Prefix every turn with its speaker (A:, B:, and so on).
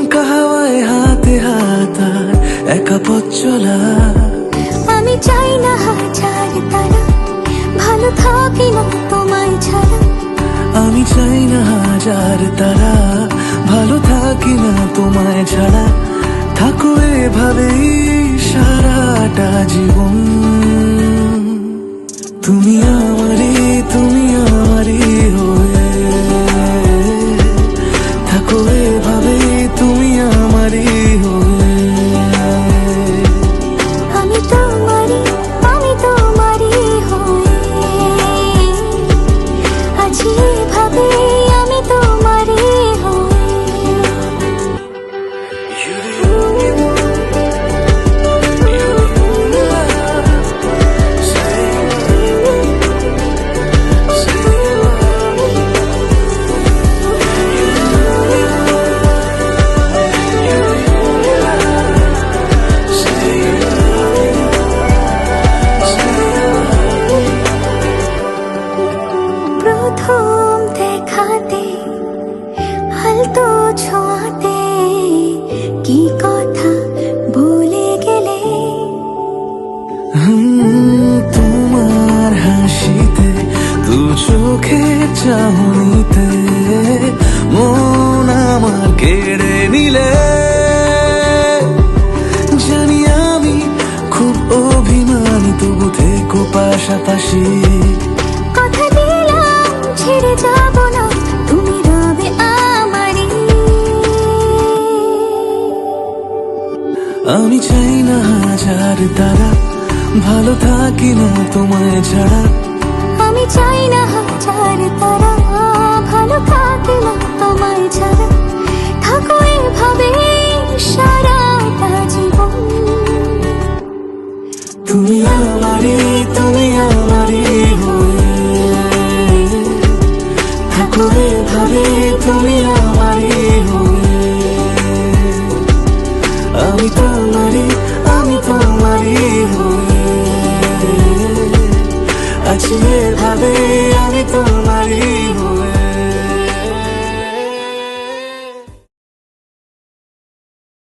A: দমকা হাওয়ায় হাতে হাত আর একা পথ চলা।
B: আমি চাই না হাজার তারা, ভালো থাকি না তোমায় ছাড়া।
A: আমি চাই না হাজার তারা, ভালো থাকি না তোমায় ছাড়া। থাকো এভাবেই সারাটা জীবন। তুমি আমারই হয়ে থাকো এভাবেই, তুমি আমারই হয়ে।
B: আমি তোমারই হয়ে আছি এভাবে, আমি তোমারই হয়ে। প্রথম দেখাতে হালতো ছোঁয়াতে কি কথা ভুলে গেলে।
A: তোমার হাসিতে, দু চোখের চাহনিতে মন আমার কেড়ে নিলে। জানি আমি খুব অভিমানী, তবু থেকো পাশাপাশি।
B: কথা দিলাম ছেড়ে যাব না, তুমি রবে আমারই।
A: আমি চাই না হাজার তারা, ভালো থাকি না তোমায় ছাড়া।
B: আমি চাই না হাজার তারা, ভালো থাকি না তোমায় ছাড়া। থাকো এভাবে সারাটা জীবন।
A: তুমি আমারই হয়ে থাকো এভাবে, তুমি আমারই হয়ে। আমি তোমারই হয়ে আছি এভাবে।